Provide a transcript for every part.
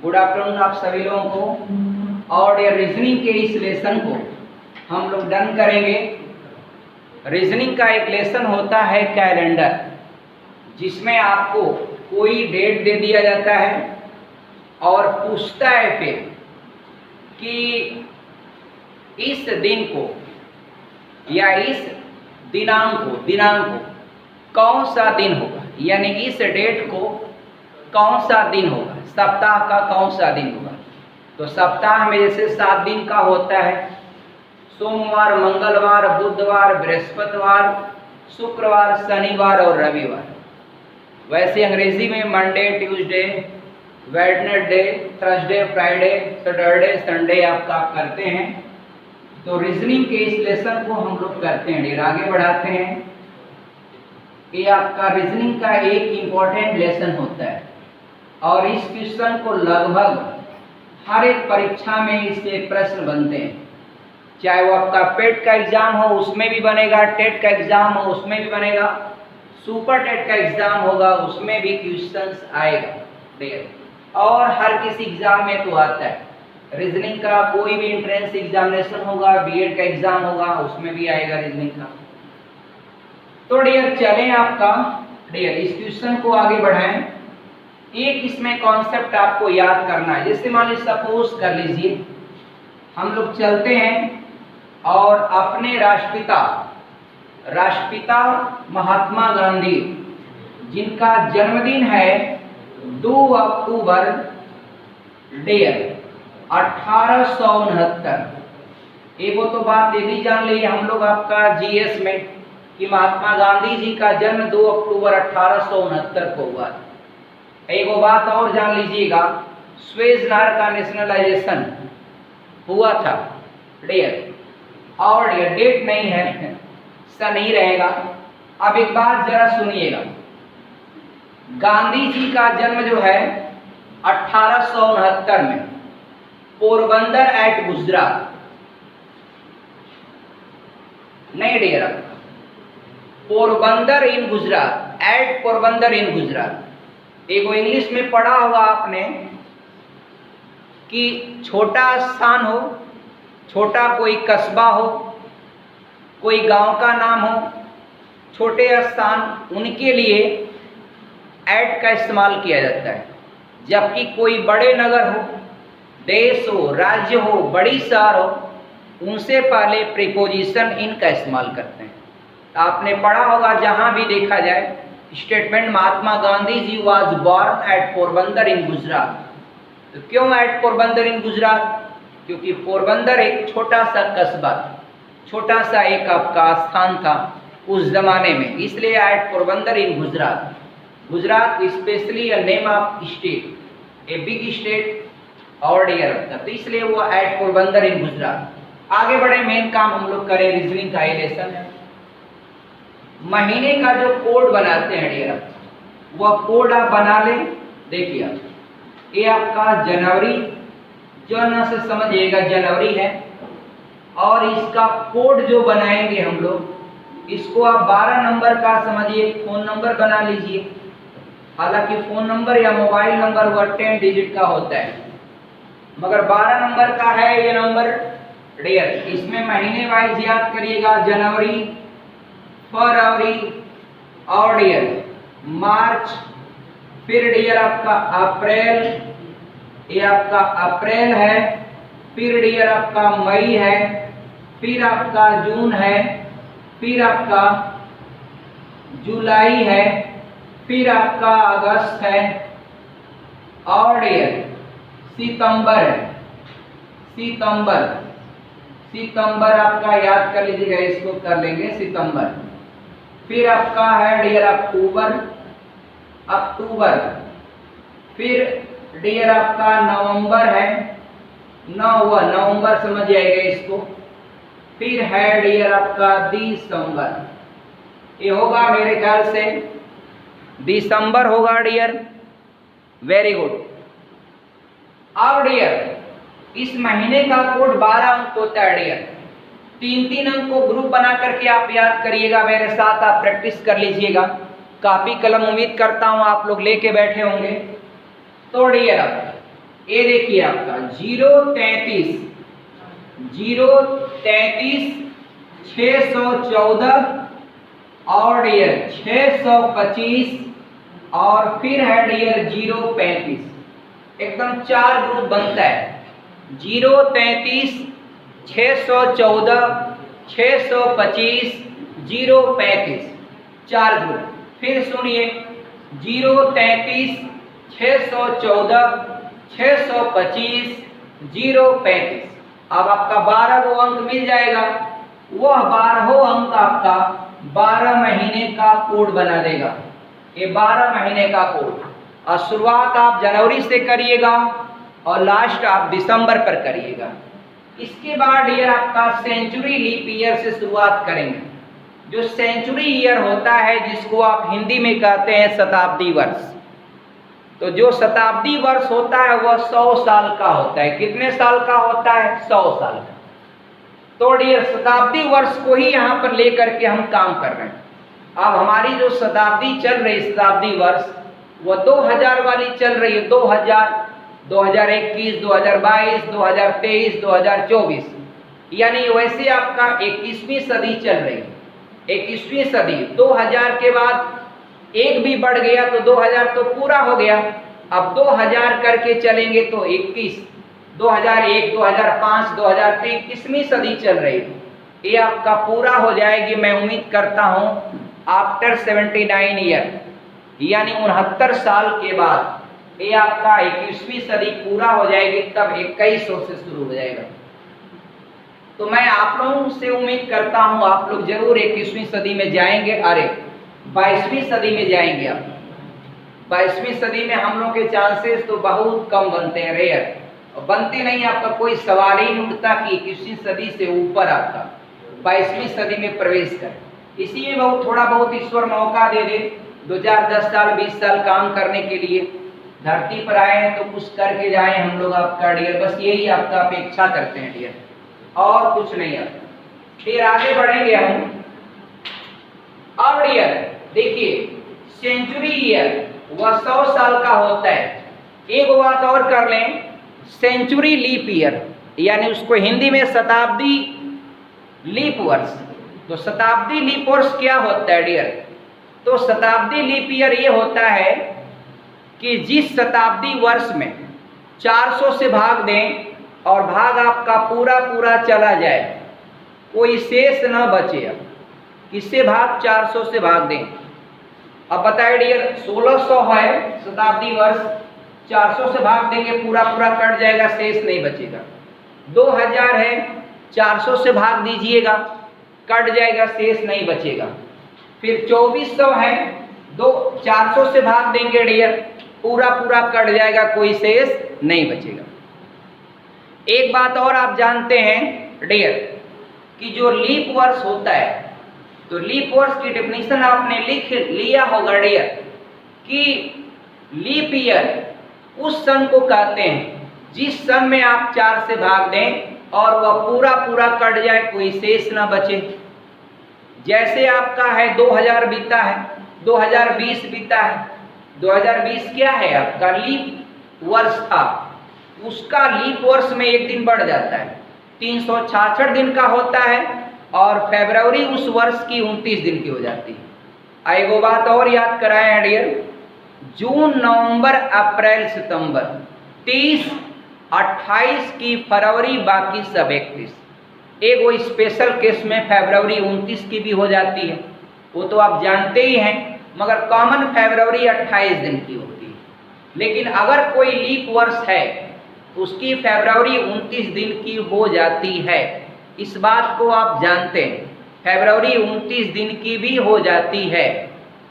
Good afternoon आप सभी लोगों को। और ये रीजनिंग के इस लेसन को हम लोग डन करेंगे। रीजनिंग का एक लेसन होता है कैलेंडर, जिसमें आपको कोई डेट दे दिया जाता है और पूछता है फिर कि इस दिन को या इस दिनांक को कौन सा दिन होगा, यानी इस डेट को कौन सा दिन होगा, सप्ताह का कौन सा दिन होगा। तो सप्ताह में जैसे 7 दिन का होता है, सोमवार, मंगलवार, बुधवार, बृहस्पतिवार, शुक्रवार, शनिवार और रविवार। वैसे अंग्रेजी में Monday, Tuesday, Wednesday, Thursday, Friday, Saturday, Sunday आपका करते हैं। तो रीजनिंग के इस लेसन को हम लोग करते हैं, आगे बढ़ाते हैं। ये आपका रीजनिंग का एक इम्पोर्टेंट लेसन होता है और इस क्वेश्चन को लगभग हर एक परीक्षा में इससे प्रश्न बनते हैं। चाहे वो आपका पेट का एग्जाम हो उसमें भी बनेगा, टेट का एग्जाम हो उसमें भी बनेगा, सुपर टेट का एग्जाम होगा उसमें भी क्वेश्चंस आएगा। और हर किसी एग्जाम में तो आता है। रीजनिंग का कोई भी एंट्रेंस एग्जामिनेशन होगा, बीएड का एग्जाम होगा उसमें भी आएगा रीजनिंग का। तो डियर चलें आपका डियर इस क्वेश्चन को आगे बढ़ाएं। एक इसमें कॉन्सेप्ट आपको याद करना है। जैसे मान लीजिए सपोज कर लीजिए हम लोग चलते हैं और अपने राष्ट्रपिता महात्मा गांधी, जिनका जन्मदिन है 2 अक्टूबर डियर 1869। वो तो बात ये भी जान ली हम लोग आपका जीएस में कि महात्मा गांधी जी का जन्म 2 अक्टूबर 1869 को हुआ। एक बात और जान लीजिएगा, स्वेज नहर का नेशनलाइजेशन हुआ था डियर, और डियर डेट नहीं है, सन ही रहेगा। अब एक बात जरा सुनिएगा, गांधी जी का जन्म जो है 1869 में पोरबंदर एट गुजरात, नहीं dear Porbandar in Gujarat, eight Porbandar in Gujarat. एक इंग्लिश में पढ़ा होगा आपने कि छोटा स्थान हो, छोटा कोई कस्बा हो, कोई गांव का नाम हो, छोटे स्थान, उनके लिए एट का इस्तेमाल किया जाता है। जबकि कोई बड़े नगर हो, देश हो, राज्य हो, बड़ी शहर हो, उनसे पहले प्रीपोजिशन इन का इस्तेमाल करते हैं। आपने पढ़ा होगा जहां भी देखा जाए statement Mahatma Gandhi ji was born at Porbandar in Gujarat. तो क्यों एट पोरबंदर इन गुजरात? क्योंकि पोरबंदर एक छोटा सा कस्बा, छोटा सा एक आपका स्थान था उस जमाने में, इसलिए at Porbandar in Gujarat. Gujarat specially a name of state, a big state और डियर, तो इसलिए वो एट पोरबंदर इन गुजरात। आगे बढ़े, मेन काम हम लोग करें रीजनिंग का ये लेसन है। महीने का जो कोड बनाते हैं डियर, वह कोड आप बना लें। देखिए ये आपका जनवरी, जो ना से समझिएगा जनवरी है, और इसका कोड जो बनाएंगे हम लोग, इसको आप 12 नंबर का समझिए फोन नंबर बना लीजिए। हालांकि फोन नंबर या मोबाइल नंबर वह 10 डिजिट का होता है, मगर 12 नंबर का है ये नंबर डियर। इसमें महीने वाइज याद करिएगा, जनवरी, फरवरी और डियर मार्च, फिर डियर आपका अप्रैल, ये आपका अप्रैल है, फिर डियर आपका मई है, फिर आपका जून है, फिर आपका जुलाई है, फिर आपका अगस्त है और डियर सितंबर है। सितंबर आपका याद कर लीजिएगा, इसको कर लेंगे सितंबर। फिर आपका है डियर अक्टूबर, फिर डियर आपका नवंबर है, नवंबर समझ आएगा इसको। फिर है डियर आपका दिसंबर, ये होगा मेरे ख्याल से दिसंबर होगा डियर, वेरी गुड। अब डियर इस महीने का कोड 12 अंक होता है डियर। 3-3 अंक को ग्रुप बना करके आप याद करिएगा, मेरे साथ आप प्रैक्टिस कर लीजिएगा। कापी कलम उम्मीद करता हूं आप लोग लेके बैठे होंगे। तो डियर ये देखिए आपका 033 614 और डियर 625 और फिर है डियर 035। एकदम 4 ग्रुप बनता है 033 614 625 035 4 ग्रुप। फिर सुनिए 033 614 625 035। अब आपका 12 को अंक मिल जाएगा। वह 12 अंक आपका 12 महीने का कोड बना देगा। ये 12 महीने का कोड, और शुरुआत आप जनवरी से करिएगा और लास्ट आप दिसंबर पर करिएगा। इसके बाद ईयर आपका सेंचुरी लीप ईयर से शुरुआत करेंगे। जो सेंचुरी ईयर होता है जिसको आप हिंदी में कहते हैं शताब्दी वर्ष। तो जो शताब्दी वर्ष होता है वह 100 साल का होता है। कितने साल का होता है? 100 साल का। तो डियर शताब्दी वर्ष को ही यहाँ पर लेकर के हम काम कर रहे हैं। अब हमारी जो शताब्दी चल रही शताब्दी वर्ष वह 2000 वाली चल रही है। 2000, 2021, 2022, 2023, 2024, यानी वैसे आपका 21वीं सदी चल रही है। 21वीं सदी 2000 के बाद एक भी बढ़ गया तो 2000 तो पूरा हो गया। अब 2000 करके चलेंगे तो 21, 2001, 2005, 2003 21वीं सदी चल रही है। ये आपका पूरा हो जाएगी मैं उम्मीद करता हूँ आफ्टर 79 ईयर, यानी 69 साल के बाद ये आपका 21वीं सदी पूरा हो जाएगी। तब 2100 से शुरू हो जाएगा। तो मैं आप लोगों से उम्मीद करता हूँ आप लोग जरूर 21वीं सदी में जाएंगे। अरे 22वीं सदी में जाएंगे आप। 22वीं सदी में हम लोग के चांसेस तो बहुत कम बनते हैं, रेयर बनते नहीं। आपका कोई सवाल ही नहीं उठता कि 21वीं सदी से ऊपर आपका 22वीं सदी में प्रवेश करें। इसीलिए बहुत थोड़ा बहुत ईश्वर मौका दे दे। 2010 साल 20 साल काम करने के लिए धरती पर आए हैं तो कुछ करके जाए हम लोग आपका डियर। बस यही आपका अपेक्षा करते हैं डियर, और कुछ नहीं है। फिर आगे बढ़ेंगे हम। अब डियर देखिए सेंचुरी ईयर वह 100 साल का होता है। एक बात और कर लें, सेंचुरी लीप ईयर यानी उसको हिंदी में शताब्दी लीप वर्ष। तो शताब्दी लीप वर्ष क्या होता है डियर? तो शताब्दी लीप ईयर ये होता है कि जिस शताब्दी वर्ष में 400 से भाग दें और भाग आपका पूरा पूरा चला जाए, कोई शेष न बचे। अब किससे भाग? 400 से भाग दें। अब बताइए डियर 1600 है शताब्दी वर्ष, 400 से भाग देंगे पूरा पूरा कट जाएगा, शेष नहीं बचेगा। 2000 है, 400 से भाग दीजिएगा कट जाएगा, शेष नहीं बचेगा। फिर 2400 है, 400 से भाग देंगे डियर पूरा पूरा कट जाएगा, कोई शेष नहीं बचेगा। एक बात और आप जानते हैं डियर कि जो लीप वर्ष होता है, तो लीप वर्ष की डेफिनेशन आपने लिख लिया होगा डियर कि लीप ईयर उस सन को कहते हैं जिस सन में आप 4 से भाग दें और वह पूरा पूरा कट जाए, कोई शेष ना बचे। जैसे आपका है 2000 बीता है, 2020 बीता है। 2020 क्या है आपका लीप वर्ष था, उसका लीप वर्ष में एक दिन बढ़ जाता है, 366 दिन का होता है, और फरवरी उस वर्ष की 29 दिन की हो जाती है। एक बात और याद कराएं डियर, जून, नवंबर, अप्रैल, सितंबर 30, 28 की फरवरी, बाकी सब 31। एक वो स्पेशल केस में फरवरी 29 की भी हो जाती है, वो तो आप जानते ही हैं, मगर कॉमन फरवरी 28 दिन की होती है। लेकिन अगर कोई लीप वर्ष है तो उसकी फरवरी 29 दिन की हो जाती है। इस बात को आप जानते हैं, फरवरी 29 दिन की भी हो जाती है।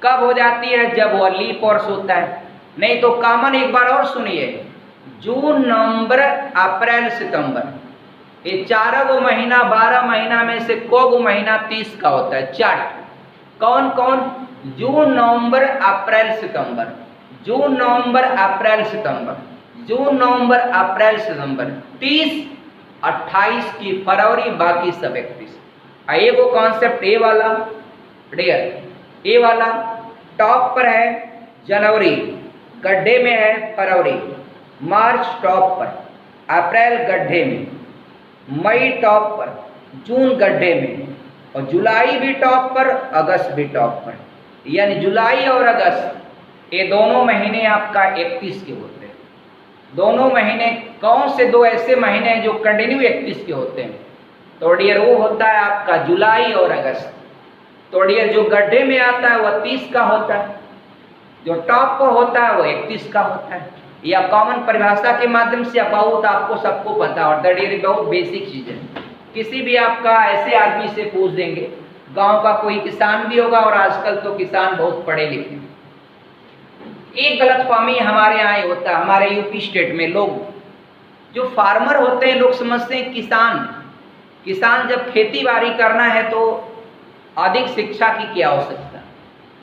कब हो जाती है? जब वह लीप वर्ष होता है। नहीं तो कॉमन एक बार और सुनिए, जून, नवंबर, अप्रैल, सितंबर, ये 4 महीना 12 महीना में से को महीना 30 का होता है। चार्ट कौन कौन? जून, नवंबर, अप्रैल, सितंबर, जून, नवंबर, अप्रैल, सितंबर, जून, नवंबर, अप्रैल, सितंबर, 30, 28 की फरवरी, बाकी सब 31। आइए वो कॉन्सेप्ट ए वाला डियर, ए वाला टॉप पर है जनवरी, गड्ढे में है फरवरी, मार्च टॉप पर, अप्रैल गड्ढे में, मई टॉप पर, जून गड्ढे में, और जुलाई भी टॉप पर, अगस्त भी टॉप पर। यानी जुलाई और अगस्त ये दोनों महीने आपका 31 के होते हैं। दोनों महीने कौन से दो ऐसे महीने हैं जो कंटिन्यू 31 के होते हैं? तो डियर वो होता है आपका जुलाई और अगस्त। तो डियर जो गड्ढे में आता है वह 30 का होता है, जो टॉप पर होता है वो 31 का होता है। या कॉमन परिभाषा के माध्यम से बहुत आपको सबको पता होता है डियर, बहुत बेसिक चीज है। किसी भी आपका ऐसे आदमी से पूछ देंगे, गांव का कोई किसान भी होगा, और आजकल तो किसान बहुत पढ़े लिखे। एक गलतफहमी हमारे यहाँ ही होता है, हमारे यूपी स्टेट में लोग जो फार्मर होते हैं, लोग समझते हैं किसान जब खेती बाड़ी करना है तो अधिक शिक्षा की क्या आवश्यकता,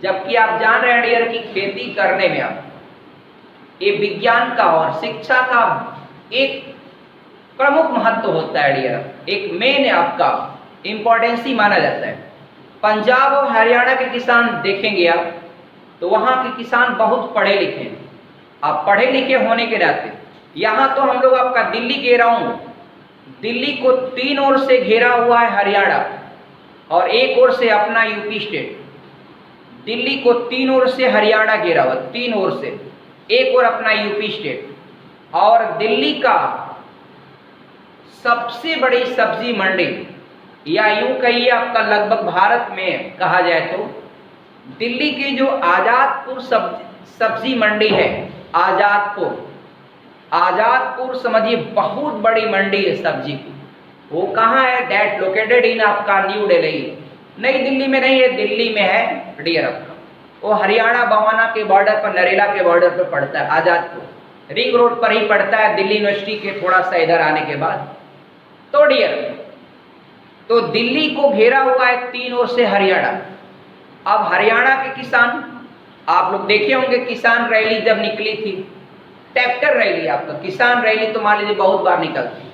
जबकि आप जान रहे हैं डियर कि खेती करने में आप ये विज्ञान का और शिक्षा का एक प्रमुख महत्व होता है डियर, एक मेन आपका इम्पोर्टेंस ही माना जाता है। पंजाब और हरियाणा के किसान देखेंगे आप तो वहाँ के किसान बहुत पढ़े लिखे हैं। आप पढ़े लिखे होने के नाते यहाँ तो हम लोग आपका दिल्ली घेरा हूँ, दिल्ली को 3 ओर से घेरा हुआ है हरियाणा, और 1 ओर से अपना यूपी स्टेट। दिल्ली को 3 ओर से हरियाणा घेरा हुआ, 3 ओर से, 1 ओर अपना यूपी स्टेट। और दिल्ली का सबसे बड़ी सब्जी मंडी, या यूं कहिए आपका लगभग भारत में कहा जाए तो दिल्ली की जो आजादपुर सब्जी मंडी है, आजादपुर समझिए बहुत बड़ी मंडी है सब्जी की। वो कहाँ है? दैट लोकेटेड इन आपका न्यू दिल्ली, नई दिल्ली में नहीं है, दिल्ली में है डियर आपका। वो हरियाणा बवाना के बॉर्डर पर, नरेला के बॉर्डर पर पड़ता है। आजादपुर रिंग रोड पर ही पड़ता है, दिल्ली यूनिवर्सिटी के थोड़ा सा इधर आने के बाद। तो डियर, तो दिल्ली को घेरा हुआ है 3 ओर से हरियाणा। अब हरियाणा के किसान, आप लोग देखे होंगे किसान रैली जब निकली थी, ट्रैक्टर रैली आपका, किसान रैली तो मान लीजिए बहुत बार निकलती,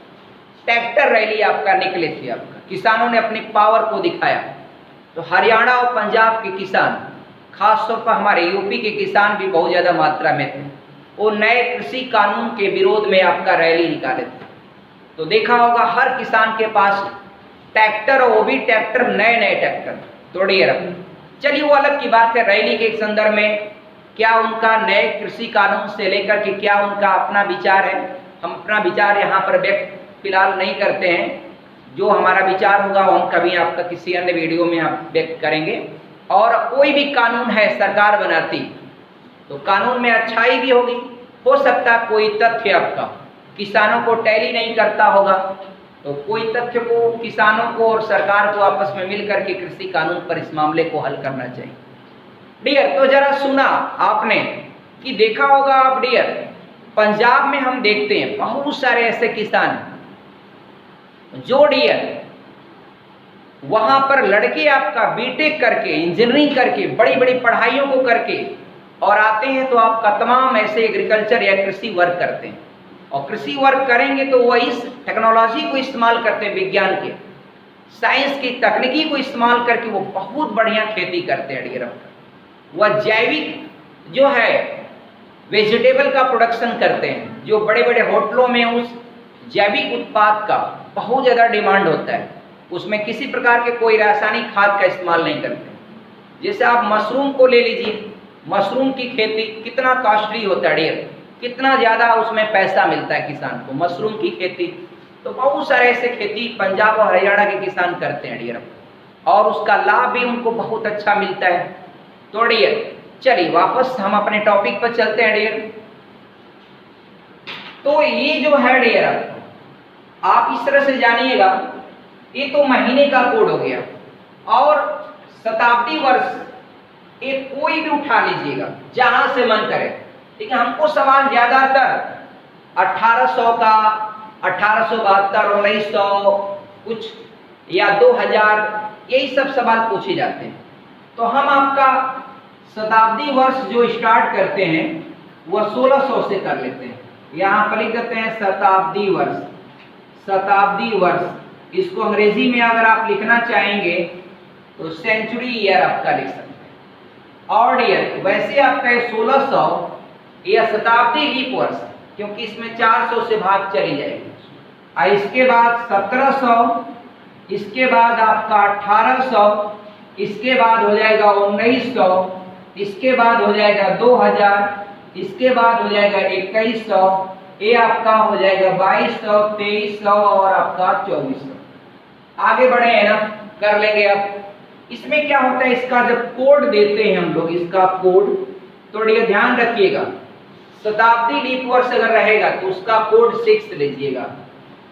ट्रैक्टर रैली आपका निकली थी आपका, किसानों ने अपनी पावर को दिखाया। तो हरियाणा और पंजाब के किसान, खासतौर पर हमारे यूपी के किसान भी बहुत ज़्यादा मात्रा में थे, वो नए कृषि कानून के विरोध में आपका रैली निकाले थे। तो देखा होगा हर किसान के पास ट्रैक्टर, और वो भी ट्रैक्टर नए ट्रैक्टर। तो डियर चलिए वो अलग की बात है, रैली के संदर्भ में क्या उनका नए कृषि कानून से लेकर के क्या उनका अपना विचार है, हम अपना विचार यहाँ पर व्यक्त फिलहाल नहीं करते हैं। जो हमारा विचार होगा वो हम कभी आपका किसी अन्य वीडियो में आप व्यक्त करेंगे। और कोई भी कानून है सरकार बनाती तो कानून में अच्छाई भी होगी, हो सकता कोई तथ्य आपका किसानों को टैली नहीं करता होगा, तो कोई तथ्य को किसानों को और सरकार को आपस में मिलकर के कृषि कानून पर इस मामले को हल करना चाहिए। डियर तो जरा सुना आपने कि देखा होगा आप डियर, पंजाब में हम देखते हैं बहुत सारे ऐसे किसान जो डियर वहां पर लड़के आपका बीटेक करके, इंजीनियरिंग करके, बड़ी बड़ी पढ़ाइयों को करके और आते हैं तो आपका तमाम ऐसे एग्रीकल्चर या कृषि वर्क करते हैं। और कृषि वर्क करेंगे तो वह इस टेक्नोलॉजी को इस्तेमाल करते हैं, विज्ञान के, साइंस की तकनीकी को इस्तेमाल करके वो बहुत बढ़िया खेती करते हैं डियर। वह जैविक जो है वेजिटेबल का प्रोडक्शन करते हैं, जो बड़े बड़े होटलों में उस जैविक उत्पाद का बहुत ज़्यादा डिमांड होता है, उसमें किसी प्रकार के कोई रासायनिक खाद का इस्तेमाल नहीं करते। जैसे आप मशरूम को ले लीजिए, मशरूम की खेती कितना कॉस्टली होता है डियर, कितना ज़्यादा उसमें पैसा मिलता है किसान को, मशरूम की खेती। तो बहुत सारे ऐसे खेती पंजाब और हरियाणा के किसान करते हैं डियर, और उसका लाभ भी उनको बहुत अच्छा मिलता है। तो डियर चलिए वापस हम अपने टॉपिक पर चलते हैं डियर। तो ये जो है डियर आप इस तरह से जानिएगा, ये तो महीने का कोड हो गया, और शताब्दी वर्ष ये कोई भी उठा लीजिएगा जहां से मन करे, ठीक है। हमको सवाल ज्यादातर 1800 का, 1872, 1900 कुछ या 2000 यही सब सवाल पूछे जाते हैं। तो हम आपका शताब्दी वर्ष जो स्टार्ट करते हैं वह 1600 से कर लेते हैं। यहाँ पर लिख देते हैं शताब्दी वर्ष, शताब्दी वर्ष। इसको अंग्रेजी में अगर आप लिखना चाहेंगे तो सेंचुरी ईयर आपका लिख सकते हैं। और ईयर वैसे आपका 1600 या शताब्दी लीप वर्ष, क्योंकि इसमें 400 से भाग चली जाएगी। और इसके बाद 1700, इसके बाद आपका 1800, इसके बाद हो जाएगा 1900, इसके बाद हो जाएगा 2000, इसके बाद हो जाएगा 2100, ये आपका हो जाएगा 2200, 2300 और आपका 2400। आगे बढ़े हैं ना, कर लेंगे। अब इसमें क्या होता है, इसका जब कोड देते हैं हम लोग, इसका कोड, तो ये ध्यान रखिएगा, शताब्दी लीप वर्ष अगर रहेगा तो उसका कोड 6 लीजिएगा,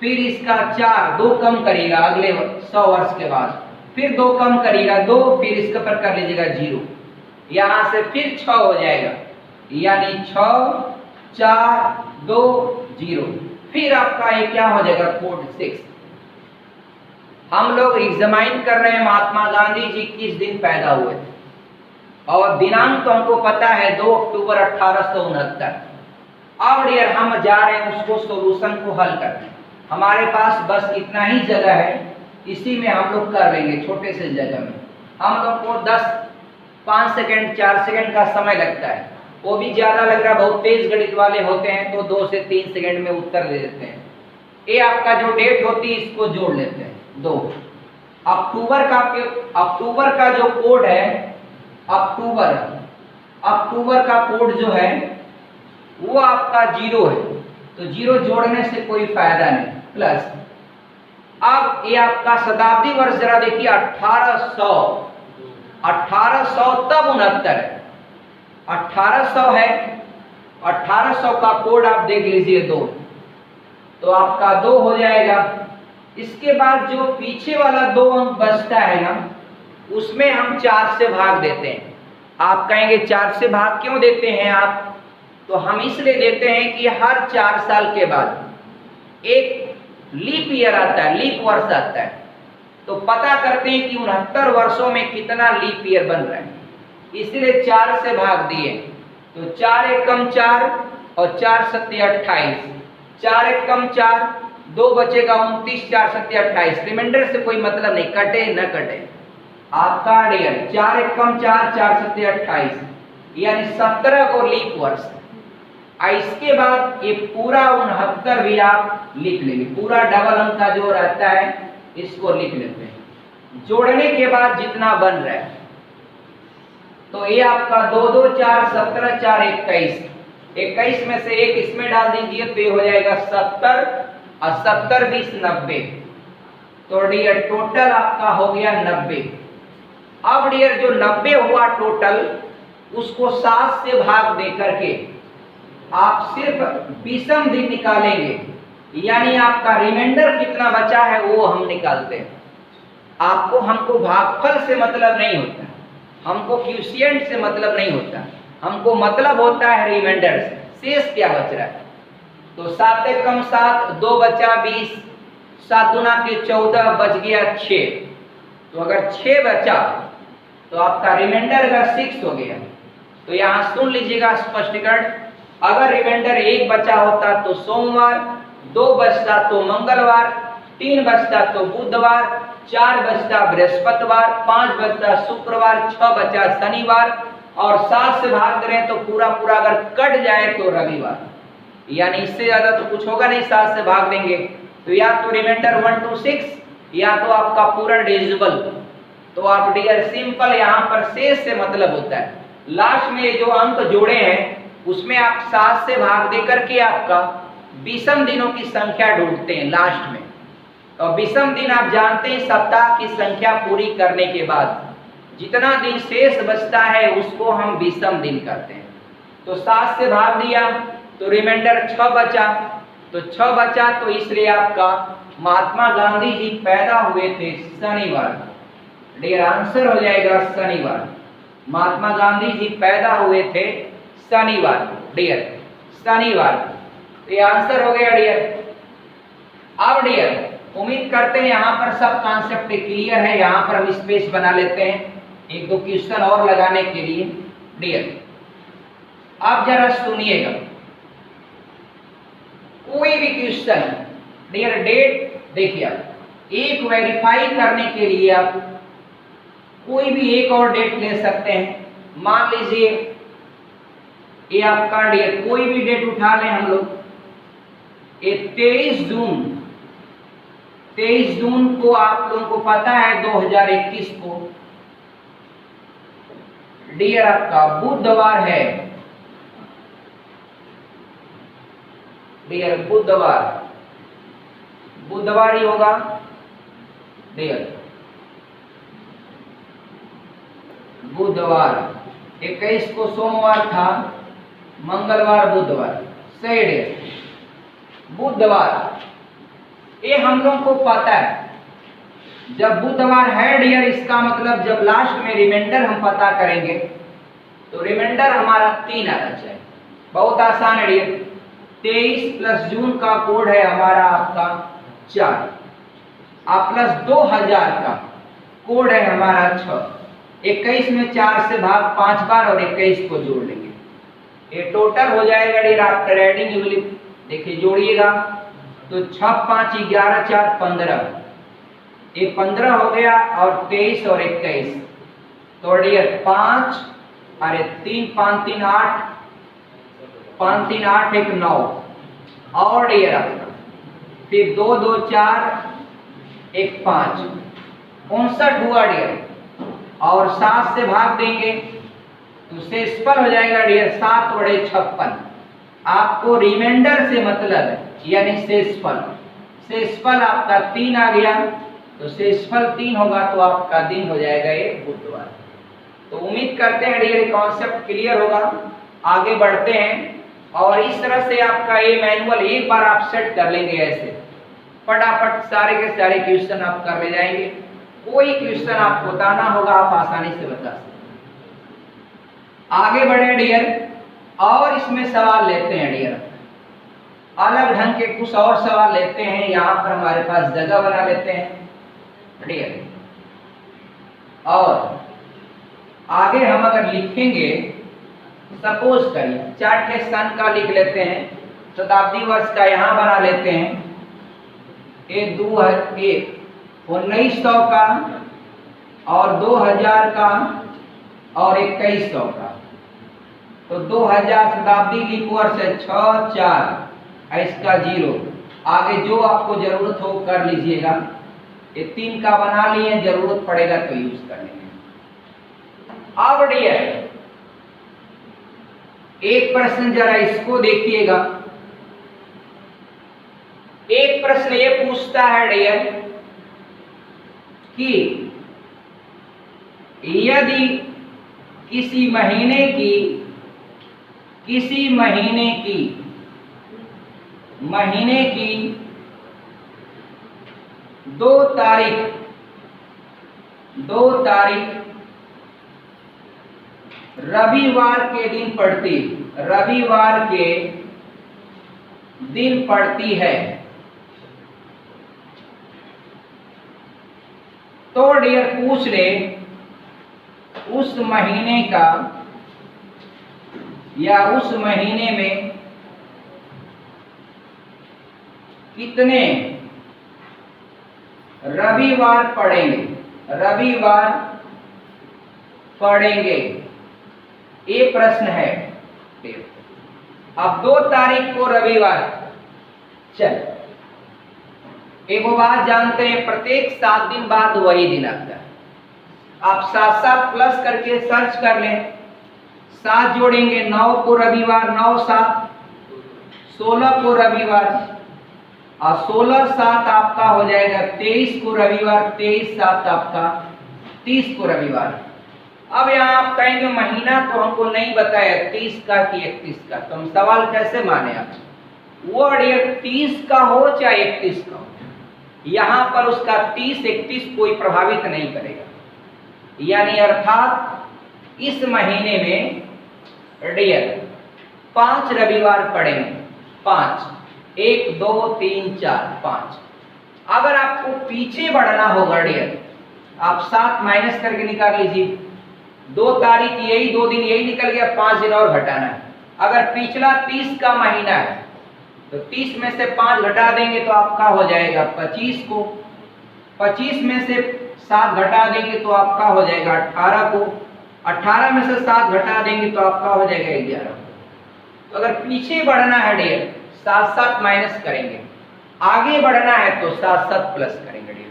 फिर इसका 4, 2 कम करिएगा अगले 100 वर्ष के बाद, फिर 2 कम करिएगा 2, फिर इसके पर कर लीजिएगा 0, यहां से फिर 6 हो जाएगा, यानी 6, 4, 2, 0, फिर आपका ये क्या हो जाएगा, कोड 6। हम लोग एग्जामाइन कर रहे हैं महात्मा गांधी जी किस दिन पैदा हुए थे, और दिनांक तो हमको पता है 2 अक्टूबर 1869। अब डियर हम जा रहे हैं उसको सॉल्यूशन को हल करने। हमारे पास बस इतना ही जगह है, इसी में हम लोग कर लेंगे, छोटे से जगह में। हम लोग को 5 सेकंड 4 सेकंड का समय लगता है, वो भी ज्यादा लग रहा है, बहुत तेज गणित वाले होते हैं तो 2 से 3 सेकंड में उत्तर दे देते हैं। ये आपका जो डेट होती है इसको जोड़ लेते हैं 2 अक्टूबर का जो कोड है, अक्टूबर का कोड जो है वो आपका 0 है, तो 0 जोड़ने से कोई फायदा नहीं, प्लस। अब ये आपका शताब्दी वर्ष जरा देखिए, 1800 तब 69 है, 1800 है, 1800 का कोड आप देख लीजिए 2, तो आपका 2 हो जाएगा। इसके बाद जो पीछे वाला 2 अंक बचता है ना, उसमें हम 4 से भाग देते हैं। आप कहेंगे 4 से भाग क्यों देते हैं आप, तो हम इसलिए देते हैं कि हर 4 साल के बाद एक लीप ईयर आता है, लीप वर्ष आता है, तो पता करते हैं कि 69 वर्षों में कितना लीप ईयर बन रहा है, इसलिए 4 से भाग दिए, तो 4 एकम 4 और 4 सत्ते 28, 4 एकम 4, 2 बचेगा 29, 4 सत्ते 28, रिमाइंडर से कोई मतलब नहीं, कटे न कटे आपका डियर 4 एकम 4, 4 सत्ते 28, यानी 17 को लीप वर्ष। इसके बाद ये पूरा 69 भी आप लिख लेंगे, पूरा डबल अंक का जो रहता है इसको लिख लेते हैं, जोड़ने के बाद जितना बन रहा है, तो ये आपका 2, 2, 4, 17, 4, 21, 21 में से 1 इसमें डाल दीजिए तो ये हो जाएगा 70, और 70, 20, 90, तो डियर टोटल आपका हो गया 90। अब डियर जो 90 हुआ टोटल, उसको 7 से भाग दे करके आप सिर्फ 20वें दिन निकालेंगे, यानी आपका रिमाइंडर कितना बचा है वो हम निकालते हैं। हमको भागफल से मतलब नहीं होता, हमको क्वोशिएंट से मतलब नहीं होता, हमको मतलब होता है रिमाइंडर से, शेष क्या बच रहा है। तो 7 एकम 7, 2 बचा 20, 7 दूना के 14, बच गया 6, तो अगर 6 बचा तो आपका रिमाइंडर अगर 6 हो गया, तो यहाँ सुन लीजिएगा स्पष्टीकरण, अगर रिमाइंडर 1 बचा होता तो सोमवार, 2 बचता तो मंगलवार, 3 बचता तो बुधवार, 4 बचता बृहस्पतिवार, 5 बचता शुक्रवार, 6 बचा शनिवार, और 7 से भाग करें तो पूरा अगर कट जाए तो रविवार, यानी इससे ज्यादा तो कुछ होगा नहीं, 7 से भाग देंगे तो या तो रिमाइंडर 1 to 6 या तो आपका पूरा डिविजिबल। तो आप डियर सिंपल यहाँ पर शेष से मतलब होता है, लास्ट में जो अंक जोड़े हैं उसमें आप 7 से भाग दे करके आपका 20वें दिनों की संख्या ढूंढते हैं लास्ट में, और 20वें दिन आप जानते हैं सप्ताह की संख्या पूरी करने के बाद जितना दिन शेष बचता है उसको हम 20वें दिन करते हैं। तो 7 से भाग दिया तो रिमाइंडर 6 बचा, तो 6 बचा, तो इसलिए आपका महात्मा गांधी जी पैदा हुए थे शनिवार, डियर आंसर हो जाएगा शनिवार। महात्मा गांधी जी पैदा हुए थे शनिवार, डियर शनिवार, तो ये आंसर हो गया डियर। अब डियर उम्मीद करते हैं यहाँ पर सब कॉन्सेप्ट क्लियर है, यहाँ पर हम स्पेस बना लेते हैं 1-2 क्वेश्चन और लगाने के लिए। डियर आप जरा सुनिएगा, कोई भी क्वेश्चन डियर डेट देखिए, आप एक वेरीफाई करने के लिए आप कोई भी एक और डेट ले सकते हैं। मान लीजिए ये आपका डियर कोई भी डेट उठा लें हम लोग, ये 23 जून को आप लोगों को पता है 2021 को डियर आपका बुधवार है डियर, बुधवार ही होगा डियर, बुधवार। 21 को सोमवार था, मंगलवार बुधवार, सही डियर, बुधवार। ये हम लोग को पता है जब बुधवार है डियर, इसका मतलब जब लास्ट में रिमाइंडर हम पता करेंगे तो रिमाइंडर हमारा 3 आना चाहिए। बहुत आसान है डियर। 23 प्लस जून का कोड है हमारा आपका 4 प्लस 2000 का कोड है हमारा 6। 21 में 4 से भाग 5 बार और 21 को जोड़ लेंगे, ये टोटल हो जाएगा dear after adding you will देखिए जोड़िएगा तो 6 5 11 4 15, ये 15 हो गया और 23 और 21 तो डियर 5 अरे 3 5 3 8 5 3 8 1 9 और डियर आपका फिर 2 2 4 1 5 59 हुआ डियर और 7 से भाग देंगे तो शेषफल हो जाएगा डियर 7 बड़े 56। आपको रिमाइंडर से मतलब है यानी शेषफल आपका 3 आ गया तो शेषफल 3 होगा तो आपका दिन हो जाएगा ये बुधवार। तो उम्मीद करते हैं डियर कॉन्सेप्ट क्लियर होगा। आगे बढ़ते हैं और इस तरह से आपका ये मैनुअल एक बार आप सेट कर लेंगे, ऐसे फटाफट सारे के सारे क्वेश्चन आप कर ले जाएंगे। कोई क्वेश्चन आपको बताना होगा आप आसानी से बता सकते। आगे बढ़े डियर और इसमें सवाल लेते हैं डियर, अलग ढंग के कुछ और सवाल लेते हैं। यहाँ पर हमारे पास जगह बना लेते हैं डियर और आगे हम अगर लिखेंगे सपोज करिए 4 के सन का लिख लेते हैं, शताब्दी वर्ष का यहाँ बना लेते हैं, ये 1900 का और 2000 का और 2100 का। तो 2000 शताब्दी लीप वर्ष है 6 4 इसका 0, आगे जो आपको जरूरत हो कर लीजिएगा। ये 3 का बना लिए, जरूरत पड़ेगा तो यूज कर लेंगे। अब डियर एक प्रश्न जरा इसको देखिएगा। एक प्रश्न ये पूछता है डियर कि यदि किसी महीने की 2 तारीख रविवार के दिन पड़ती है तो डियर पूछ ले उस महीने का या उस महीने में कितने रविवार पड़ेंगे, ये प्रश्न है। अब 2 तारीख को रविवार, चल एक बात जानते हैं, प्रत्येक 7 दिन बाद वही दिन आता है। आप 7 प्लस करके सर्च कर लें, 7 जोड़ेंगे 9 को रविवार, 9 7 16 को रविवार और 16 7 आपका हो जाएगा 23 को रविवार, 23 7 आपका 30 को रविवार। अब यहाँ आप कहेंगे महीना तो हमको नहीं बताया 30 का कि 31 का, तो हम सवाल कैसे माने आप? वो डियर 30 का हो चाहे 31 का हो, यहाँ पर उसका 30 31 कोई प्रभावित नहीं करेगा। यानी अर्थात इस महीने में डियर 5 रविवार पड़ेंगे, 5 1 2 3 4 5। अगर आपको पीछे बढ़ना होगा डियर, आप 7 माइनस करके निकाल लीजिए, 2 तारीख यही 2 दिन यही निकल गया, 5 दिन और घटाना है। अगर पिछला 30 का महीना है तो 30 में से 5 घटा देंगे तो आपका हो जाएगा 25 को, 25 में से 7 घटा देंगे तो आपका हो जाएगा 18 को, 18 में से 7 घटा देंगे तो आपका हो जाएगा 11 को। तो अगर पीछे बढ़ना है डियर साथ साथ माइनस करेंगे, आगे बढ़ना है तो साथ साथ प्लस करेंगे डियर।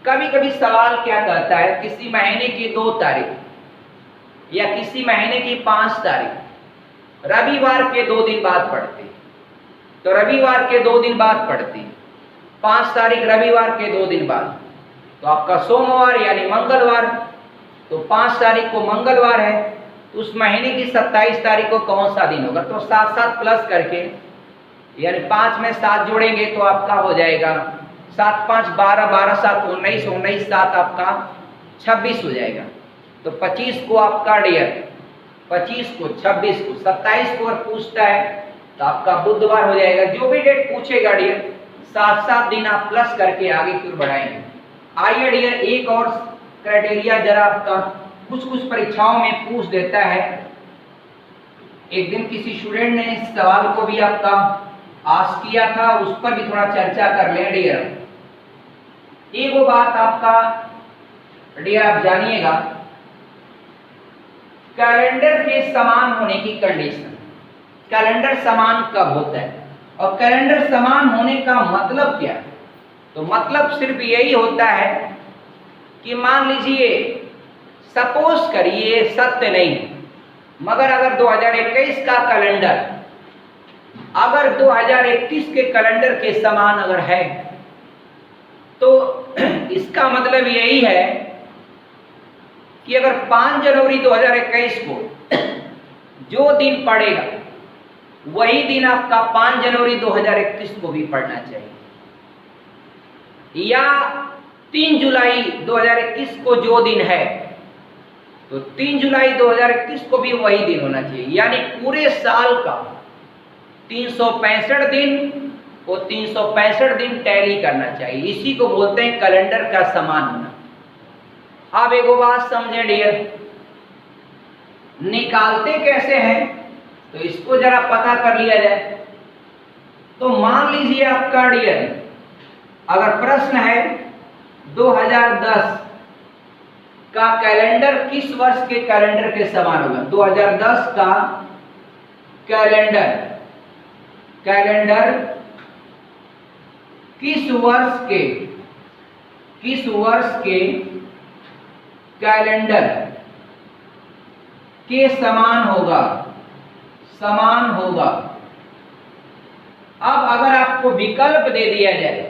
कभी कभी सवाल क्या कहता है, किसी महीने की 2 तारीख या किसी महीने की 5 तारीख रविवार के 2 दिन बाद पड़ती, तो रविवार के 2 दिन बाद पड़ती, 5 तारीख रविवार के 2 दिन बाद, तो आपका सोमवार यानी मंगलवार, तो 5 तारीख को मंगलवार है, तो उस महीने की 27 तारीख को कौन सा दिन होगा, तो साथ साथ प्लस करके यानी 5 में 7 जोड़ेंगे तो आपका हो जाएगा 7 5 12, 12 7 19, 19 7 आपका 26 हो जाएगा। तो 25 को आपका डियर, 25 को 26 को 27 को अगर पूछता है तो आपका बुधवार हो जाएगा। जो भी डेट पूछेगा डियर, 7 दिन आप प्लस करके आगे फिर बढ़ाएंगे। आइए डियर, एक और क्राइटेरिया जरा आपका कुछ परीक्षाओं में पूछ देता है। एक दिन किसी स्टूडेंट ने इस सवाल को भी आपका आस्क किया था, उस पर भी थोड़ा चर्चा कर लें डियर। एक वो बात आपका डियर आप जानिएगा, कैलेंडर के समान होने की कंडीशन। कैलेंडर समान कब होता है और कैलेंडर समान होने का मतलब क्या है? तो मतलब सिर्फ यही होता है कि मान लीजिए, सपोज करिए, सत्य नहीं, मगर अगर 2021 का कैलेंडर अगर 2021 के कैलेंडर के समान अगर है तो इसका मतलब यही है कि अगर 5 जनवरी 2021 को जो दिन पड़ेगा वही दिन आपका 5 जनवरी 2021 को भी पड़ना चाहिए, या 3 जुलाई 2021 को जो दिन है तो 3 जुलाई 2021 को भी वही दिन होना चाहिए। यानी पूरे साल का 365 दिन वो 365 दिन टैली करना चाहिए। इसी को बोलते हैं कैलेंडर का समान होना। अब एक बात समझे डियर, निकालते कैसे हैं तो इसको जरा पता कर लिया जाए। तो मान लीजिए आपका डियर, अगर प्रश्न है 2010 का कैलेंडर किस वर्ष के कैलेंडर के समान होगा, 2010 का कैलेंडर किस वर्ष के कैलेंडर के समान होगा। अब अगर आपको विकल्प दे दिया जाए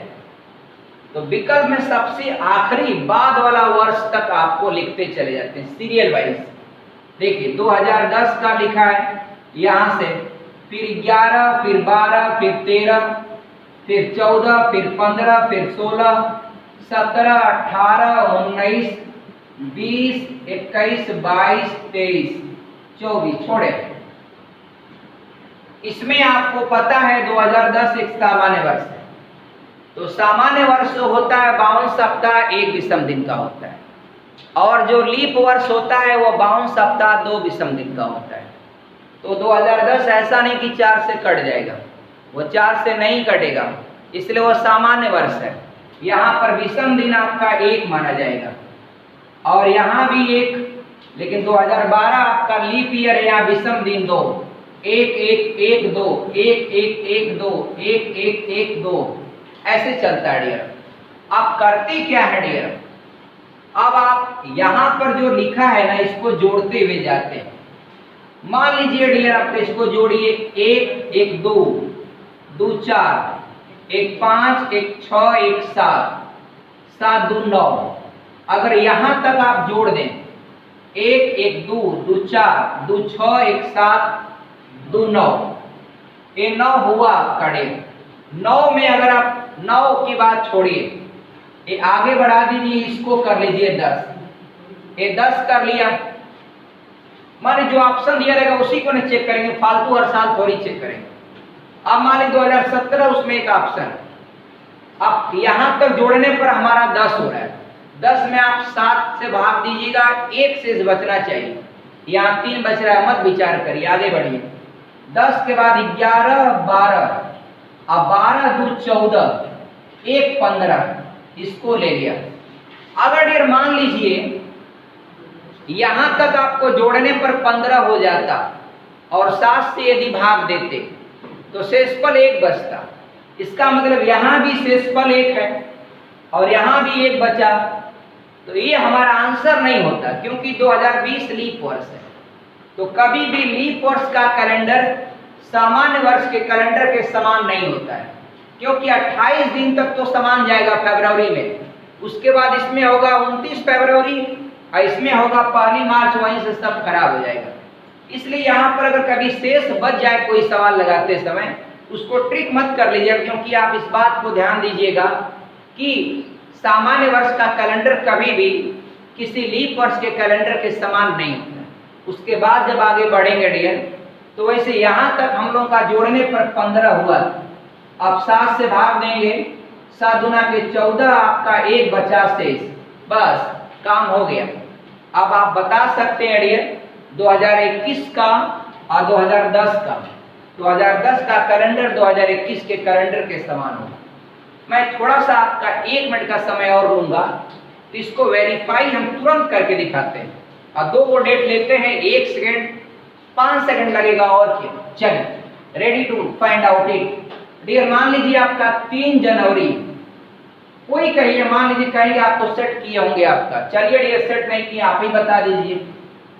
तो विकल्प में सबसे आखिरी बाद वाला वर्ष तक आपको लिखते चले जाते हैं सीरियल वाइज। देखिए 2010 का लिखा है यहां से, फिर 11, फिर 12, फिर 13, फिर 14, फिर 15, फिर 16, 17, 18, 19, 20, 21, 22, 23, 24 छोड़े। इसमें आपको पता है 2010 एक सामान्य वर्ष है, तो सामान्य वर्ष होता है 52 सप्ताह 1 विषम दिन का होता है, और जो लीप वर्ष होता है वो 52 सप्ताह 2 विषम दिन का होता है। तो 2010 ऐसा नहीं कि 4 से कट जाएगा, वो 4 से नहीं कटेगा, इसलिए वो सामान्य वर्ष है। यहाँ पर विषम दिन आपका 1 माना जाएगा और यहाँ भी 1, लेकिन 2012 आपका लीप ईयर है, यहाँ विषम दिन 2, 1 1 1 2 1 1 1 2 1 1 1 2 ऐसे चलता है डियर। आप करते क्या है डियर, अब आप यहाँ पर जो लिखा है ना इसको जोड़ते हुए जाते हैं। मान लीजिए डियर आप इसको जोड़िए, 1 1 2 2 4 1 5 1 6 1 7 7 2 9। अगर यहाँ तक आप जोड़ दें 1 1 2 2 4 2 6 1 7 2 9, ये 9 हुआ आपका डियर। 9 में अगर आप 9 की बात छोड़िए, ये आगे बढ़ा दीजिए, इसको कर लीजिए 10, ये 10 कर लिया। माने जो ऑप्शन दिया रहेगा उसी को नहीं चेक करेंगे, फालतू हर साल थोड़ी चेक करेंगे। अब मान लीजिए 2017 उसमें एक ऑप्शन, अब यहां तक जोड़ने पर हमारा 10 हो रहा है, 10 में आप 7 से भाग दीजिएगा, 1 से बचना चाहिए, यहाँ 3 बच रहा है, मत विचार करिए, आगे बढ़िए। 10 के बाद 11 12, अब 12 2 14 1 15, इसको ले लिया। अगर डियर मान लीजिए यहां तक आपको जोड़ने पर 15 हो जाता और 7 से यदि भाग देते तो शेषफल 1 बचता। इसका मतलब यहाँ भी शेषफल 1 है और यहाँ भी 1 बचा। तो ये हमारा आंसर नहीं होता, क्योंकि 2020 लीप वर्ष है। तो कभी भी लीप वर्ष का कैलेंडर सामान्य वर्ष के कैलेंडर के समान नहीं होता है, क्योंकि 28 दिन तक तो समान जाएगा फरवरी में, उसके बाद इसमें होगा 29 फरवरी और इसमें होगा 1 मार्च, वहीं से सब खराब हो जाएगा। इसलिए यहाँ पर अगर कभी शेष बच जाए कोई सवाल लगाते समय, उसको ट्रिक मत कर लीजिए, क्योंकि आप इस बात को ध्यान दीजिएगा कि सामान्य वर्ष का कैलेंडर कभी भी किसी लीप वर्ष के कैलेंडर के समान नहीं होता। उसके बाद जब आगे बढ़ेंगे डियर, तो वैसे यहाँ तक हम लोग का जोड़ने पर 15 हुआ। अब 7 से भाग देंगे, 7 दूना के 14, आपका 1 बचा शेष, बस काम हो गया। अब आप बता सकते हैं डियर 2021 का और 2010 का, 2010 का कैलेंडर 2021 के कैलेंडर के समान होगा। मैं थोड़ा सा आपका 1 मिनट का समय और लूंगा, तो इसको वेरीफाई हम तुरंत करके दिखाते हैं। और 2 डेट लेते हैं, 1 सेकेंड 5 सेकेंड लगेगा और क्या। चलिए, ready to find out it dear. मान लीजिए आपका 3 जनवरी, कोई कहिए, मान लीजिए कहेंगे आप तो सेट किए होंगे आपका। चलिए डियर, सेट नहीं किया, आप ही बता दीजिए।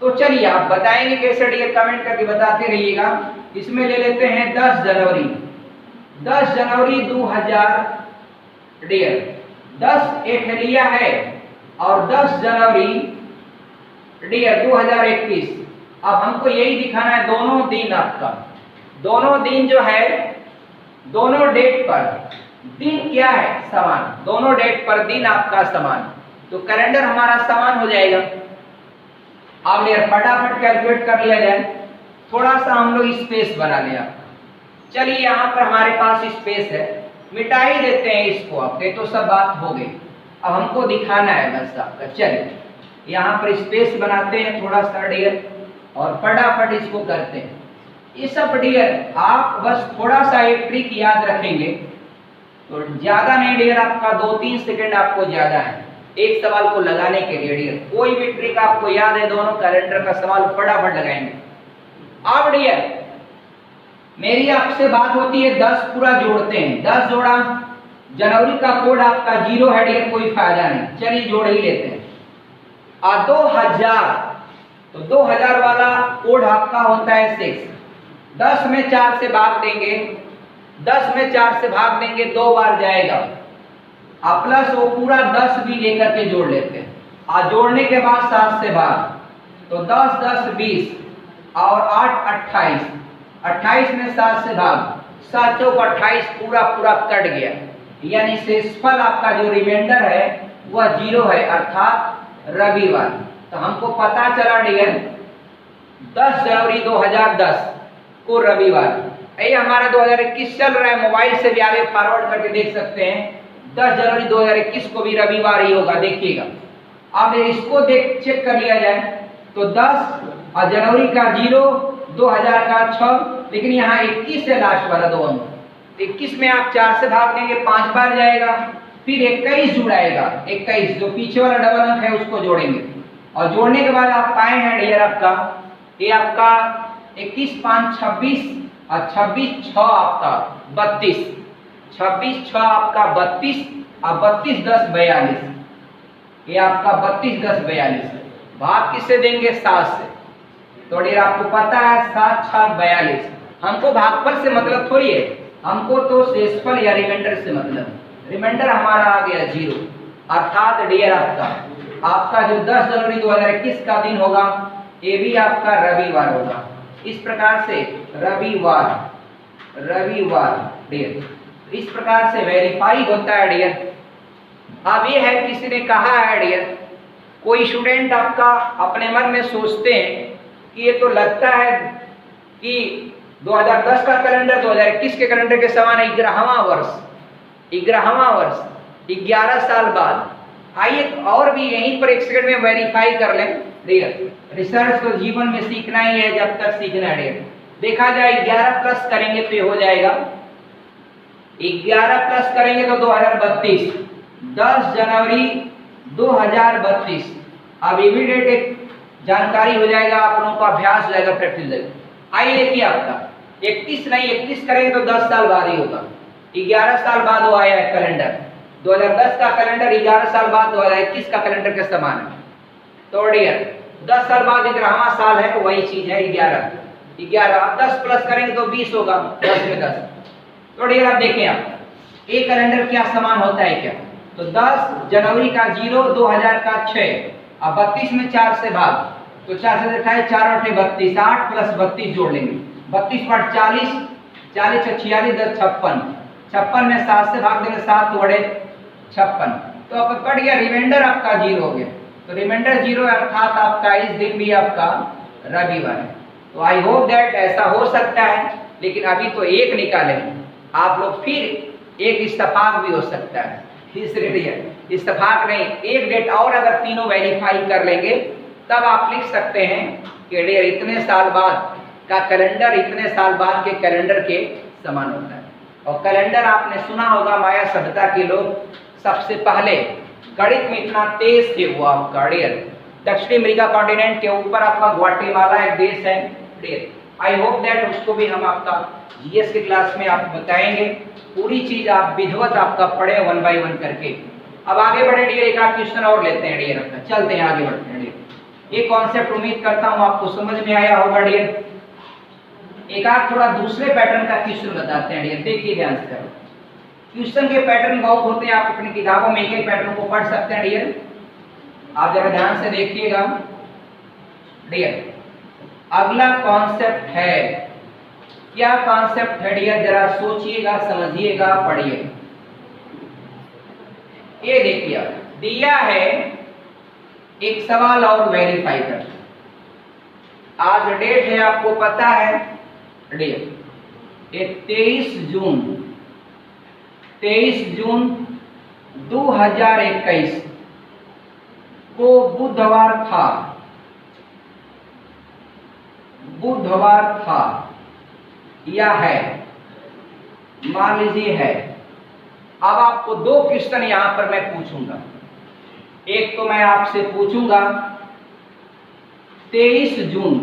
तो चलिए आप बताएंगे कैसे डियर, कमेंट करके बताते रहिएगा। इसमें ले लेते हैं 10 जनवरी, 10 जनवरी 2000 डियर, 10 एक लिया है और 10 जनवरी डियर 2021। अब हमको यही दिखाना है दोनों दिन आपका, दोनों दिन जो है, दोनों डेट पर दिन क्या है, समान। दोनों डेट पर दिन आपका समान, तो कैलेंडर हमारा समान हो जाएगा। अब यार फटाफट कैलकुलेट कर लिया जाए। थोड़ा सा हम लोग स्पेस बना लिया। चलिए, यहाँ पर हमारे पास स्पेस है, मिटा ही देते हैं इसको आपके, तो सब बात हो गई। अब हमको दिखाना है बस आपका। चलिए, यहाँ पर स्पेस बनाते हैं थोड़ा सा डियर, और फटाफट इसको करते हैं। ये सब डियर आप बस थोड़ा सा एक ट्रिक याद रखेंगे, तो ज्यादा नहीं डियर, आपका 2-3 सेकेंड आपको ज्यादा है एक सवाल को लगाने के लिए डियर। कोई भी ट्रिक आपको याद है, दोनों कैलेंडर का सवाल फटाफट लगाएंगे। अब डियर मेरी आपसे बात होती है 10 पूरा जोड़ते हैं, 10 जोड़ा, जनवरी का कोड आपका 0 है डियर, कोई फायदा नहीं, चलिए जोड़ ही लेते हैं। और 2000, तो 2000 वाला कोड आपका होता है 6। 10 में 4 से भाग देंगे, 10 में 4 से भाग देंगे, 2 बार जाएगा, और प्लस वो पूरा 10 भी लेकर के जोड़ लेते हैं। और जोड़ने के बाद 7 से भाग, तो 10 10 20 और 8 28, 28 में 7 से भाग, 7 चौक 28, पूरा पूरा कट गया। यानी शेषफल आपका जो रिमाइंडर है वह 0 है, अर्थात रविवार। तो हमको पता चला डियर 10 जनवरी 2010 को रविवार। ये हमारा 2021 चल रहा है, मोबाइल से भी आगे फॉरवर्ड करके देख सकते हैं। 10 जनवरी 2021 को भी रविवार ही होगा, देखिएगा। अब इसको चेक कर लिया जाए, तो 10 और जनवरी का 0, 2000 का 6, लेकिन यहाँ 21 है लास्ट वाला 2 अंक। 21 में आप 4 से भाग देंगे, 5 बार जाएगा, फिर 21 जुड़ाएगा, 21 जो पीछे वाला डबल अंक है उसको जोड़ेंगे, और जोड़ने के बाद आप पाए हैं डियर आपका, ये आपका 21 5 26 और 26 6 आपका 32, 26 6 आपका 32 और 32 10 42, ये आपका 32 10 42। भाग किससे देंगे? 7 से। तो डियर आपको पता है 7 6 42। हमको भागफल से मतलब थोड़ी है, हमको तो शेषफल या रिमाइंडर से मतलब। रिमाइंडर हमारा आ गया 0, अर्थात डियर आपका जो 10 जनवरी 2021 का दिन होगा, ये भी आपका रविवार होगा। इस प्रकार से रविवार डियर, इस प्रकार से वेरीफाई होता है डियर। अब ये है, किसी ने कहा है डियर, कोई स्टूडेंट आपका अपने मन में सोचते हैं कि ये तो लगता है कि 2010 का कैलेंडर 2021 के कैलेंडर के समान है, 11वां वर्ष 11 साल बाद। आइए और भी यहीं पर 1 सेकंड में वेरीफाई कर लें डियर। रिसर्च तो जीवन में सीखना ही है, जब तक सीखना है डियर। देखा जाए 11 प्लस करेंगे तो ये हो जाएगा, 11 प्लस करेंगे तो 2032, 10 जनवरी 2032। अब इमीडिएट एक जानकारी हो जाएगा, आप लोगों का अभ्यास हो जाएगा, प्रैक्टिस हो जाएगा। आइए देखिए आपका 31 नहीं, 31 करेंगे तो 10 साल बाद ही होगा। 11 साल बाद वो आया है कैलेंडर। 2010 का कैलेंडर 11 साल बाद 2021 का कैलेंडर के समान है। तो डियर 10 साल बाद 11वां साल है तो वही चीज है 11। 10 प्लस करेंगे तो 20 होगा, 10 में 10। तो डियर आप देखें, आप एक कैलेंडर क्या समान होता है क्या? तो 10 जनवरी का 0, 2000 का 6, अब 32 में 4 से भाग, तो 4 से 28, 4 और 32, 8 प्लस 32 जोड़ लेंगे, 32 पर 40, 40 से 46, 10 56, 56 में 7 से भाग देंगे, 7 बड़े 56, तो अब कट गया, रिमाइंडर आपका 0 हो गया। तो रिमाइंडर 0 है, अर्थात आपका इस दिन भी आपका रविवार है। तो आई होप दैट ऐसा हो सकता है, लेकिन अभी तो एक निकाले आप लोग, फिर एक इस्तेफाक भी हो सकता है, इसलिए इस्तेफाक नहीं, एक डेट और अगर तीनों वेरीफाई कर लेंगे तब आप लिख सकते हैं कि डियर इतने साल बाद का कैलेंडर इतने साल बाद के कैलेंडर के समान होता है। और कैलेंडर आपने सुना होगा, माया सभ्यता के लोग सबसे पहले गणित में इतना तेज थे वो आपका डियर। दक्षिणी अमेरिका कॉन्टिनेंट के ऊपर आपका ग्वाटेमाला एक देश है डियर। आई होप दैट उसको भी हम आपका जीएस की क्लास में आप बताएंगे, पूरी चीज आप विधिवत आपका पढ़े 1 बाय 1 करके। अब आगे बढ़े डियर, एक आध क्वेश्चन और लेते हैं डियर अपना, चलते हैं आगे बढ़ते हैं डियर। ये कॉन्सेप्ट उम्मीद करता हूं आपको समझ में आया होगा डियर। एक आध थोड़ा दूसरे पैटर्न का क्वेश्चन बताते हैं डियर, देखिए ध्यान से। क्वेश्चन के पैटर्न बहुत होते हैं, आप अपनी किताबों में एक एक पैटर्न को पढ़ सकते हैं डियर। आप जरा ध्यान से देखिएगा डियर। अगला कॉन्सेप्ट है, क्या कॉन्सेप्ट है डियर, जरा सोचिएगा, समझिएगा, पढ़िए। ये देखिए दिया है एक सवाल और वेरीफाई कर। आज डेट है आपको पता है डियर, 23 जून 2021 को बुधवार था या है, मान लीजिए है। अब आपको दो क्वेश्चन यहां पर मैं पूछूंगा। एक तो मैं आपसे पूछूंगा 23 जून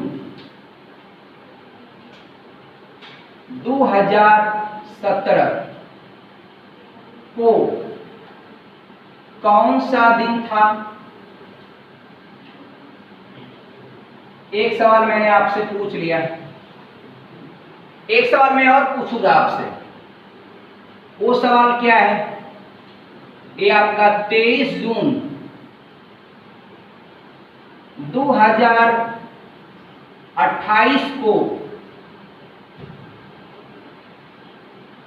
2017 को कौन सा दिन था। एक सवाल मैंने आपसे पूछ लिया, एक सवाल मैं और पूछूंगा आपसे। वो सवाल क्या है, ये आपका 23 जून 2028 को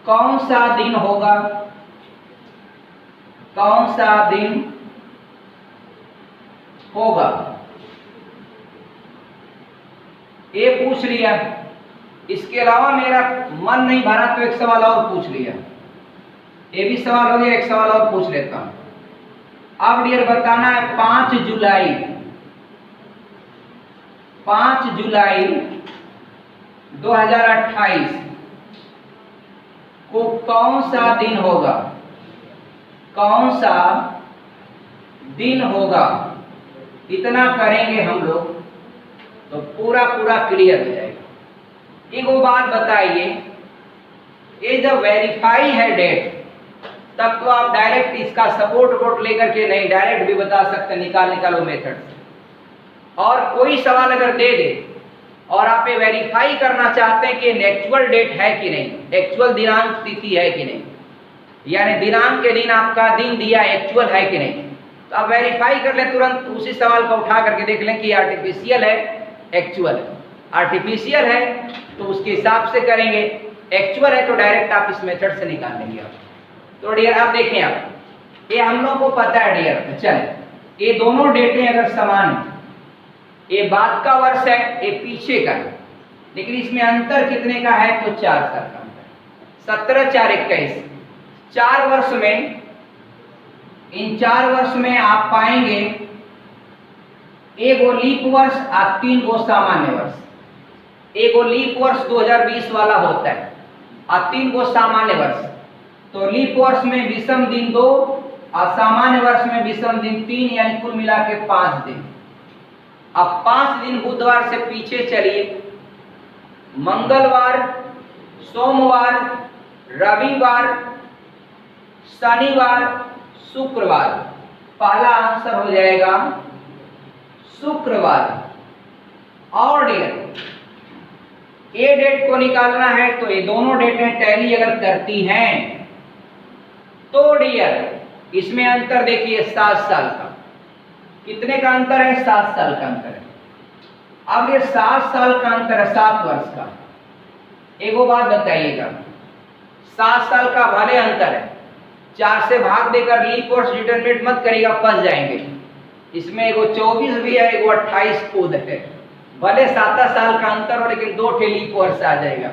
कौन सा दिन होगा, कौन सा दिन होगा, ये पूछ लिया। इसके अलावा मेरा मन नहीं भरा तो एक सवाल और पूछ लिया, ये भी सवाल हो गया, एक सवाल और पूछ लेता हूं। अब डियर बताना है 5 जुलाई 2028 को कौन सा दिन होगा, कौन सा दिन होगा। इतना करेंगे हम लोग तो पूरा क्लियर हो जाएगा। एक वो बात बताइए, ये जब वेरीफाई है डेट तब तो आप डायरेक्ट इसका सपोर्ट लेकर के नहीं, डायरेक्ट भी बता सकते, निकालो मेथड से। और कोई सवाल अगर दे दे और आप ये वेरीफाई करना चाहते हैं कि एक्चुअल डेट है कि नहीं, एक्चुअल दिनांक तिथि है कि नहीं, यानी दिनांक के दिन आपका दिन दिया एक्चुअल है कि नहीं, तो आप वेरीफाई कर लें, तुरंत उसी सवाल को उठा करके देख लें कि आर्टिफिशियल है एक्चुअल है। आर्टिफिशियल है तो उसके हिसाब से करेंगे, एक्चुअल है तो डायरेक्ट आप इस मेथड से निकाल लेंगे आप। तो डियर आप देखें, आप ये हम लोग को पता है डियर, चले ये दोनों डेटें अगर समान है, ये बाद का वर्ष है, ये पीछे का है, लेकिन इसमें अंतर कितने का है, तो 4 साल का अंतर। 17 4 21, 4 वर्ष में, इन 4 वर्ष में आप पाएंगे एक लीप वर्ष और 3 सामान्य वर्ष। एक लीप वर्ष 2020 वाला होता है और 3 सामान्य वर्ष। तो लीप वर्ष में विषम दिन 2 और सामान्य वर्ष में विषम दिन 3, यानी कुल मिला के 5 दिन। अब 5 दिन बुधवार से पीछे चलिए, मंगलवार सोमवार, रविवार, शनिवार, शुक्रवार। पहला आंसर हो जाएगा शुक्रवार। और डियर ये डेट को निकालना है तो ये दोनों डेटें टैली अगर करती हैं तो डियर इसमें अंतर देखिए 7 साल का। कितने का अंतर है? 7 साल का अंतर है। अब ये 7 साल का अंतर है, 7 वर्ष का। एक वो बात बताइएगा, 7 साल का भले अंतर है, 4 से भाग देकर लीप वर्ष डिटरमिनेट मत करिएगा, फंस जाएंगे। इसमें एगो 24 भी है, एगो 28 खुद है। भले 7 साल का अंतर हो लेकिन 2 ठे लीप वर्ष आ जाएगा।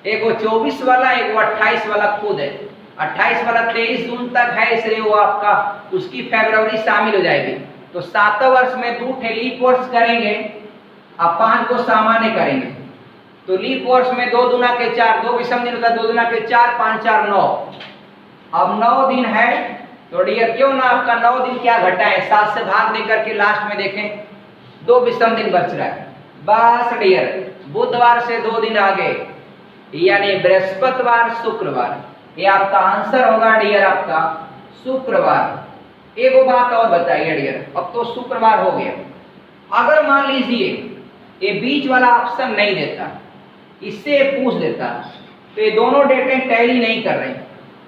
एगो 24 वाला, एगो 28 वाला खुद है। 28 वाला 23 जून तक है, इसलिए वो आपका उसकी फरवरी शामिल हो जाएगी। तो 7 वर्ष में 2 ठे लीप वर्ष करेंगे, अब 5 को सामान्य करेंगे। तो लीप वर्ष में 2 दूना के 4, 2 विषम दिन होता है, 2 दूना के 4, 5 4 9। अब 9 दिन है तो डियर क्यों ना आपका 9 दिन क्या घटा है, 7 से भाग देकर के लास्ट में देखें 2 विषम दिन बच रहा है। बस डियर बुधवार से 2 दिन आगे यानी बृहस्पतिवार, शुक्रवार। ये आपका आंसर होगा डियर आपका शुक्रवार। एक बात और बताइए डियर, अब तो शुक्रवार हो गया। अगर मान लीजिए ये बीच वाला ऑप्शन नहीं देता, इससे पूछ देता तो ये दोनों डेटें टैली नहीं कर रही,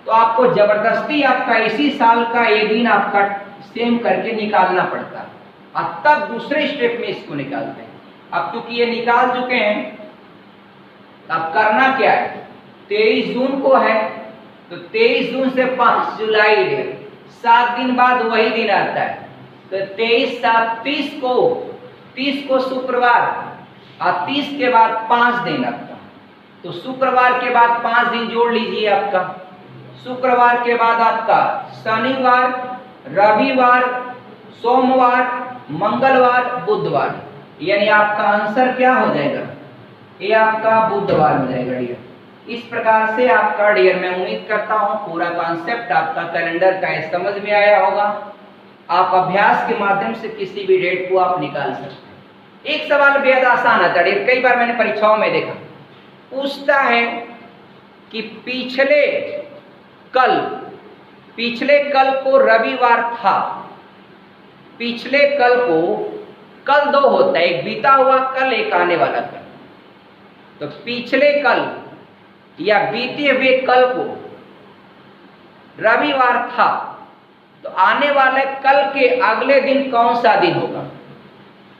तो आपको जबरदस्ती आपका इसी साल का ये दिन आपका सेम करके निकालना पड़ता, और तब दूसरे स्टेप में इसको निकालते हैं। अब क्योंकि ये निकाल चुके हैं, अब करना क्या है, 23 जून को है तो 23 जून से 5 जुलाई है, 7 दिन बाद वही दिन आता है। तो 23 7 30 को शुक्रवार, और 30 के बाद 5 दिन आपका, तो शुक्रवार के बाद 5 दिन जोड़ लीजिए आपका। शुक्रवार के बाद आपका शनिवार, रविवार, सोमवार, मंगलवार, बुधवार, यानी आपका आंसर क्या हो जाएगा, ये आपका बुधवार हो जाएगा डियर। इस प्रकार से आपका डियर मैं उम्मीद करता हूँ पूरा कॉन्सेप्ट आपका कैलेंडर का समझ में आया होगा। आप अभ्यास के माध्यम से किसी भी डेट को आप निकाल सकते हैं। एक सवाल बेहद आसान आता है, कई बार मैंने परीक्षाओं में देखा, पूछता है कि पिछले कल को रविवार था, पिछले कल को, कल 2 होता है, एक बीता हुआ कल, एक आने वाला कल। तो पिछले कल या बीते हुए कल को रविवार था, तो आने वाले कल के अगले दिन कौन सा दिन होगा।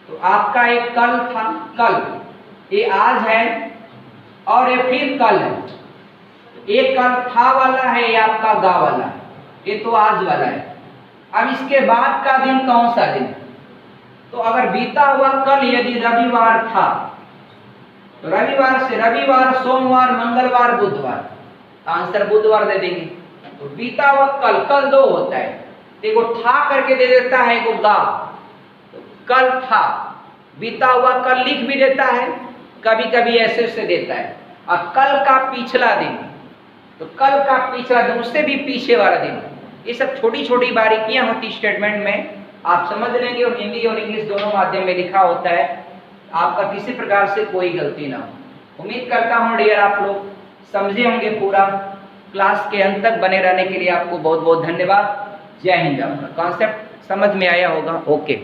तो आपका एक कल था, कल, ये आज है और ये फिर कल है। एक कल था वाला है, ये आपका गा वाला है, ये तो आज वाला है। अब इसके बाद का दिन कौन सा दिन, तो अगर बीता हुआ कल यदि रविवार था तो रविवार से रविवार, सोमवार, मंगलवार, बुधवार, आंसर बुधवार दे देंगे। तो बीता हुआ कल 2 होता है, देखो था करके दे देता है, एगो गा, तो कल था। बीता हुआ कल लिख भी देता है, कभी कभी ऐसे से देता है। और कल का पिछला दिन, तो कल का पिछला दिन, उससे भी पीछे वाला दिन। ये सब छोटी छोटी बारीकियां होती स्टेटमेंट में, आप समझ लेंगे। और हिंदी और इंग्लिश दोनों माध्यम में लिखा होता है, आपका किसी प्रकार से कोई गलती ना हो। उम्मीद करता हूँ डियर आप लोग समझे होंगे पूरा। क्लास के अंत तक बने रहने के लिए आपको बहुत बहुत धन्यवाद। जय हिंद। आपका कॉन्सेप्ट समझ में आया होगा। ओके।